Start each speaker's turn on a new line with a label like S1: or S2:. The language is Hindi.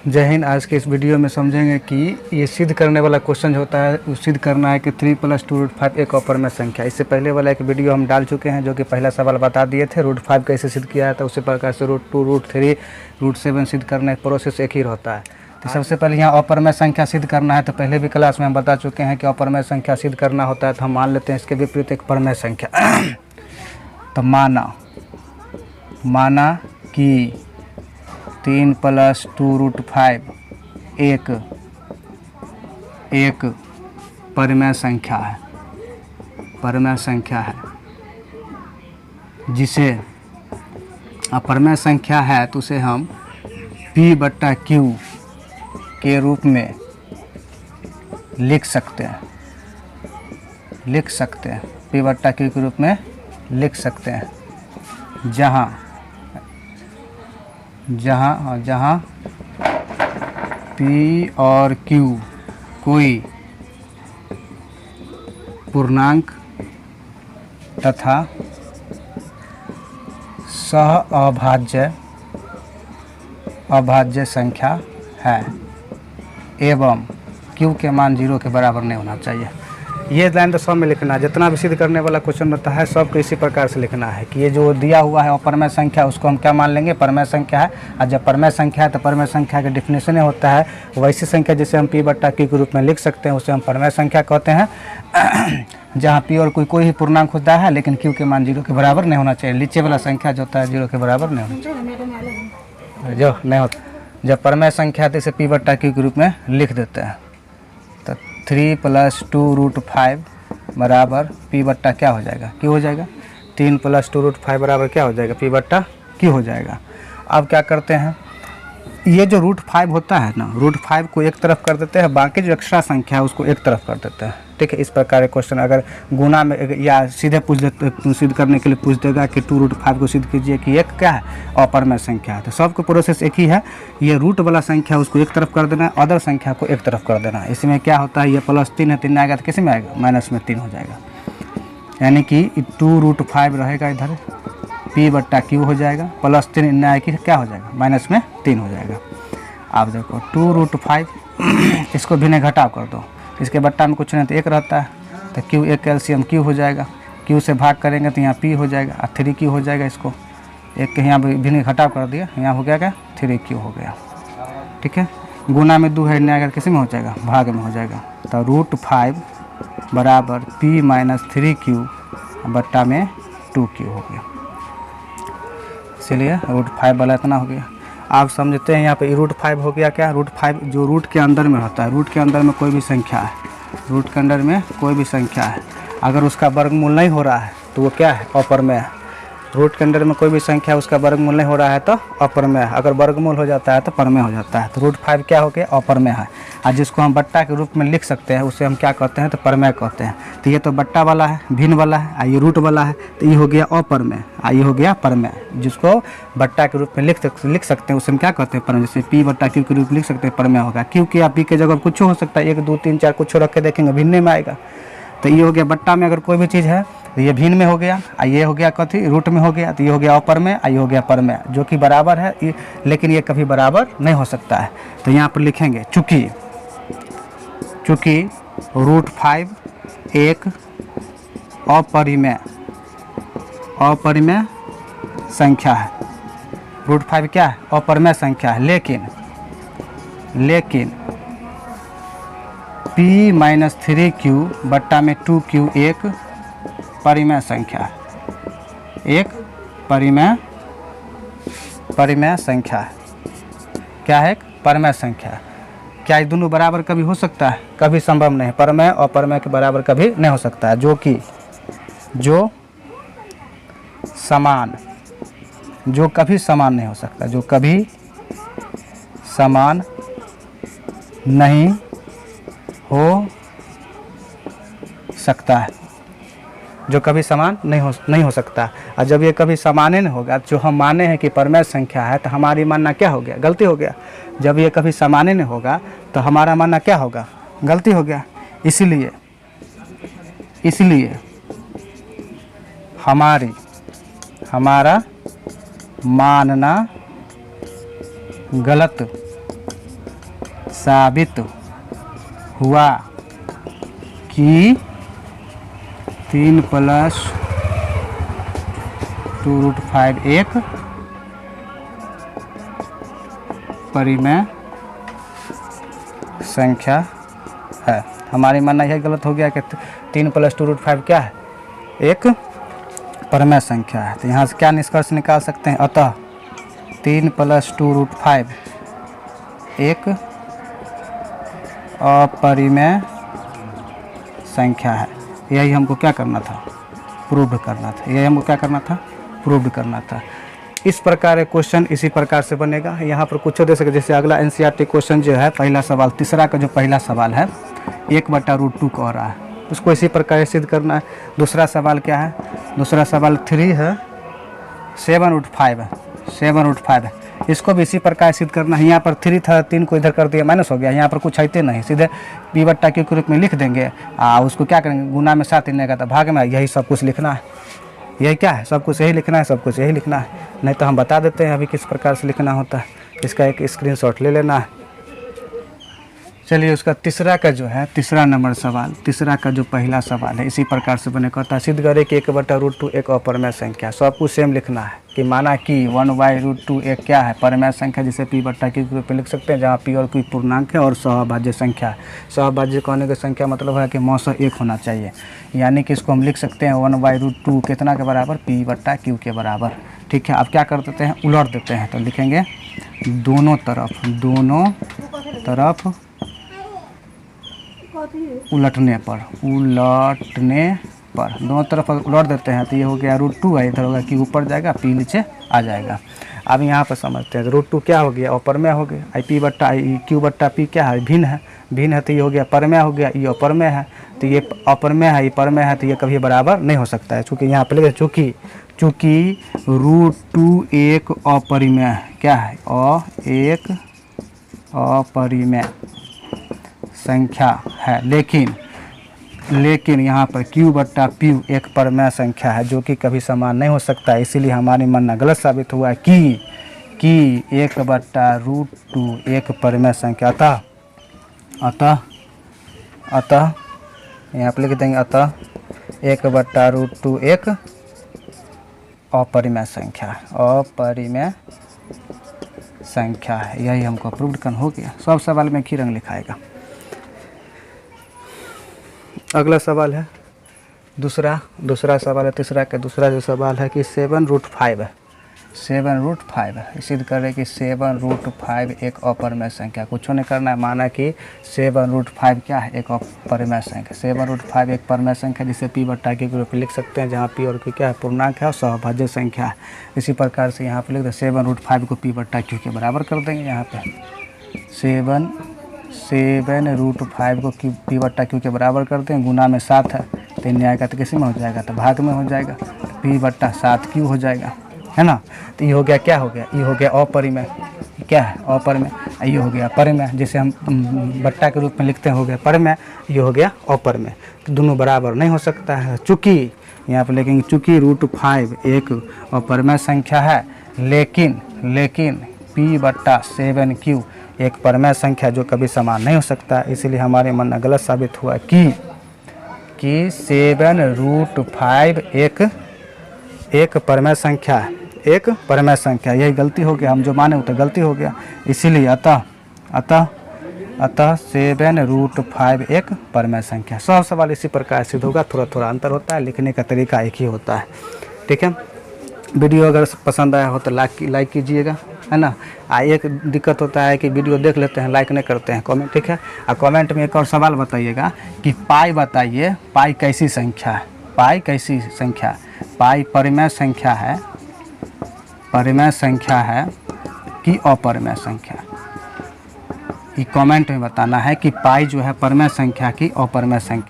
S1: जय हिंद। आज के इस वीडियो में समझेंगे कि ये सिद्ध करने वाला क्वेश्चन जो होता है, सिद्ध करना है कि 3 + 2√5 एक अपरमेय संख्या। इससे पहले वाला एक वीडियो हम डाल चुके हैं जो कि पहला सवाल बता दिए थे, √5 कैसे सिद्ध किया है। तो उसी प्रकार से √2, √3, √7 सिद्ध करने का प्रोसेस एक ही रहता है। तो सबसे पहले यहाँ अपरमेय संख्या सिद्ध करना है। तो पहले भी क्लास में हम बता चुके हैं कि अपरमेय संख्या सिद्ध करना होता है तो हम मान लेते हैं इसके विपरीत एक परमेय संख्या। तो माना कि 3 + 2√5 एक परमेय संख्या है, जिसे अपरमेय संख्या है तो उसे हम P/Q के रूप में लिख सकते हैं P/Q के रूप में लिख सकते हैं, जहाँ P और Q कोई पूर्णांक तथा अभाज्य संख्या है एवं Q के मान 0 के बराबर नहीं होना चाहिए। ये लाइन तो सब में लिखना है। जितना भी सिद्ध करने वाला क्वेश्चन होता है सबको इसी प्रकार से लिखना है कि ये जो दिया हुआ है अपरमेय संख्या उसको हम क्या मान लेंगे, परमेय संख्या है। और जब परमेय संख्या है तो परमेय संख्या का डिफिनेशन होता है वैसी संख्या जिसे हम P/Q के रूप में लिख सकते हैं, उसे हम परमेय संख्या कहते हैं। जहाँ P और कोई ही पूर्णांक होता है लेकिन Q के मान 0 के बराबर नहीं होना चाहिए। नीचे वाला संख्या जो होता है 0 के बराबर नहीं होना चाहिए, जो नहीं होता। जब परमेय संख्या है तो इसे P/Q के रूप में लिख देते हैं। तो 3 + 2√5 बराबर P/ क्या हो जाएगा, Q हो जाएगा। 3 + 2√5 बराबर क्या हो जाएगा, P/Q हो जाएगा। अब क्या करते हैं, ये जो √5 होता है ना, √5 को एक तरफ कर देते हैं, बाकी जो एक्स्ट्रा संख्या है उसको एक तरफ कर देते हैं। ठीक है, इस प्रकार के क्वेश्चन अगर गुना में या सीधे सिद्ध करने के लिए पूछ देगा कि 2√5 को सिद्ध कीजिए कि एक क्या है, अपरमेय संख्या है। तो सबको प्रोसेस एक ही है। ये रूट वाला संख्या उसको एक तरफ कर देना है, अदर संख्या को एक तरफ कर देना है। इसमें क्या होता है, ये +3 है, 3 आएगा तो किस में आएगा, -3 हो जाएगा। यानी कि 2√5 रहेगा इधर, P/Q हो जाएगा, +3 इन्हें आएगी क्या हो जाएगा, -3 हो जाएगा। आप देखो 2√5 इसको भी नहीं घटाव कर दो, इसके बट्टा में कुछ नहीं तो 1 रहता है, तो Q एक कैल्शियम Q हो जाएगा। Q से भाग करेंगे तो यहाँ P हो जाएगा और 3Q हो जाएगा। इसको एक के यहाँ भी नहीं घटाव कर दिया, यहाँ हो गया क्या, 3Q हो गया। ठीक है, गुना में 2 है, अगर किसी में हो जाएगा, भाग में हो जाएगा। तो √5 बराबर P - 3Q बट्टा में 2Q हो गया। इसलिए √5 वाला इतना हो गया। आप समझते हैं यहाँ पे √5 हो गया क्या, √5 जो रूट के अंदर में होता है, रूट के अंदर में कोई भी संख्या है, रूट के अंदर में कोई भी संख्या है, अगर उसका वर्गमूल नहीं हो रहा है तो वो क्या है, अपरमेय है। रूट के अंदर में कोई भी संख्या उसका वर्गमूल नहीं हो रहा है तो अपरमेय है, अगर वर्गमूल हो जाता है तो परमेय हो जाता है। तो √5 क्या हो गया, अपरमेय है। और जिसको हम बट्टा के रूप में लिख सकते हैं उसे हम क्या कहते हैं, तो परमेय कहते हैं। तो ये तो बट्टा वाला है, भिन्न वाला है, और ये रूट वाला है, तो ये हो गया अपरमेय, और ये हो गया परमेय। जिसको बट्टा के रूप में लिख सकते हैं उसे हम क्या कहते हैं, परमेय। जैसे P/Q के रूप में लिख सकते हैं, परमेय होगा। Q या P के जगह कुछ हो सकता है, 1 2 3 4 कुछ रख के देखेंगे, भिन्न में आएगा। तो ये हो गया बट्टा में अगर कोई भी चीज़ है तो ये भिन्न में हो गया, और ये हो गया कथी, रूट में हो गया। तो ये हो गया अपरमेय, और ये हो गया परमेय, जो कि बराबर है, लेकिन ये कभी बराबर नहीं हो सकता है। तो यहाँ पर लिखेंगे चूँकि √5 एक अपरिमेय संख्या है। √5 क्या है, अपरिमेय संख्या है, लेकिन P - 3Q बट्टा में 2Q एक परिमेय संख्या है, एक परिमेय संख्या है। क्या है, एक परिमेय संख्या है। क्या ये दोनों बराबर कभी हो सकता है, कभी संभव नहीं। परमेय और अपरमेय के बराबर कभी नहीं हो सकता है। जो कभी समान नहीं हो सकता, जो कभी समान नहीं हो सकता है, जो कभी समान नहीं हो सकता। और जब ये कभी समान नहीं होगा, जो हम माने हैं कि परमेय संख्या है, तो हमारी मानना क्या हो गया, गलती हो गया। जब ये कभी समान नहीं होगा तो हमारा मानना क्या होगा, गलती हो गया। इसलिए हमारा मानना गलत साबित हुआ कि 3 + 2√5 एक परिमेय संख्या है। हमारी मानना यह गलत हो गया कि 3 + 2√5 क्या है, एक परिमेय संख्या है। तो यहाँ से क्या निष्कर्ष निकाल सकते हैं, अतः 3 + 2√5 एक अपरिमेय संख्या है। यही हमको क्या करना था, प्रूव करना था। यही हमको क्या करना था, प्रूव करना था। इस प्रकार एक क्वेश्चन इसी प्रकार से बनेगा। यहाँ पर कुछ दे सके, जैसे अगला एनसीईआरटी क्वेश्चन जो है, पहला सवाल तीसरा का जो पहला सवाल है 1/√2 कह रहा है, उसको इसी प्रकार सिद्ध करना है। दूसरा सवाल क्या है, दूसरा सवाल 3 है, 7√5 है, 7√5 है, इसको भी इसी प्रकार सिद्ध करना है। यहाँ पर 3 था, 3 को इधर कर दिया, माइनस हो गया, यहाँ पर कुछ आते नहीं, सीधे p/q के रूप में लिख देंगे। उसको क्या करेंगे, गुना में 7 इन्हें का तो भाग में, यही सब कुछ लिखना है। यही क्या है, सब कुछ यही लिखना है, सब कुछ यही लिखना है। नहीं तो हम बता देते हैं अभी किस प्रकार से लिखना होता है, इसका एक स्क्रीनशॉट ले लेना है। चलिए उसका तीसरा का जो है, तीसरा नंबर सवाल, तीसरा का जो पहला सवाल है इसी प्रकार से बने, कहता है सिद्ध करें कि 1/√2 एक अपरिमेय संख्या। सब कुछ सेम लिखना है कि माना कि 1/√2 एक क्या है, परिमेय संख्या, जिसे p/q के रूप में लिख सकते हैं, जहाँ p और q पूर्णांक है और सहभाज्य संख्या है। सहभाज्य कहने की संख्या मतलब है कि मौसा 1 होना चाहिए, यानी कि इसको हम लिख सकते हैं 1/√2 कितना के बराबर, p/q के बराबर। ठीक है, अब क्या कर देते हैं, उलट देते हैं, तो लिखेंगे दोनों तरफ उलटने पर दोनों तरफ उलट देते हैं, तो ये हो गया √2 है, इधर होगा कि ऊपर जाएगा, p नीचे आ जाएगा। अब यहाँ पर समझते हैं, √2 क्या हो गया, अपरमेय हो गया, q/p क्या है, भिन्न है, तो ये हो गया परमेय हो गया, ये अपरमेय है, तो ये अपरमेय है, ये परमेय है, तो ये कभी बराबर नहीं हो सकता है। चूँकि यहाँ पर चूँकि √2 एक अपरिमेय है, क्या है, एक अपरिमेय संख्या है, लेकिन यहाँ पर q/p एक परिमेय संख्या है, जो कि कभी समान नहीं हो सकता है। इसीलिए हमारी मानना गलत साबित हुआ है कि 1/√2 एक परिमेय संख्या। अतः यहाँ पर लिख देंगे, अतः 1/√2 एक अपरिमेय संख्या है। यही हमको प्रूव करना हो गया। सब सवाल में एक ही रंग लिखाएगा। अगला सवाल है दूसरा सवाल है, तीसरा का दूसरा जो सवाल है कि 7√5 है, 7√5 है, सिद्ध कर रहे कि 7√5 एक अपरिमेय संख्या। कुछ नहीं करना है, माना कि 7√5 क्या है, एक अपरिमेय संख्या। 7√5 एक परिमेय संख्या, जिसे p/q के रूप में लिख सकते हैं, जहाँ p और q क्या है, पूर्णांक है और सहभाज्य संख्या है। इसी प्रकार से यहाँ पे लिख दे 7√5 को p/q के बराबर कर देंगे। यहाँ पे 7√5 को p/q के बराबर करते हैं, गुना में 7 है, 3 आएगा तो किसी में हो जाएगा, तो भाग में हो जाएगा, p/7q हो जाएगा, है ना। तो ये हो गया, क्या हो गया, ये हो गया अपरिमेय, क्या है, अपरिमेय। ये हो गया परिमेय, जिसे हम बट्टा के रूप में लिखते हैं, हो गया परिमेय, ये हो गया अपरिमेय। तो दोनों बराबर नहीं हो सकता है। चूँकि यहाँ पर लिखेंगे, चूँकि √5 एक अपरिमेय संख्या है, लेकिन p/7q एक परिमेय संख्या, जो कभी समान नहीं हो सकता। इसीलिए हमारे मानना गलत साबित हुआ कि 7√5 एक परिमेय संख्या है, एक परिमेय संख्या। यही गलती हो गया, हम जो माने तो गलती हो गया। इसीलिए अतः 7√5 एक परिमेय संख्या। सब सवाल इसी प्रकार सिद्ध होगा, थोड़ा अंतर होता है, लिखने का तरीका एक ही होता है। ठीक है, वीडियो अगर पसंद आया हो तो लाइक कीजिएगा, है ना। एक दिक्कत होता है कि वीडियो देख लेते हैं, लाइक नहीं करते हैं, कमेंट। ठीक है, और कमेंट में एक और सवाल बताइएगा कि पाई बताइए, पाई कैसी संख्या है, पाई कैसी संख्या, पाई परिमेय संख्या है, परिमेय संख्या है कि अपरिमेय संख्या। ये कमेंट में बताना है कि पाई जो है परिमेय संख्या की अपरिमेय संख्या।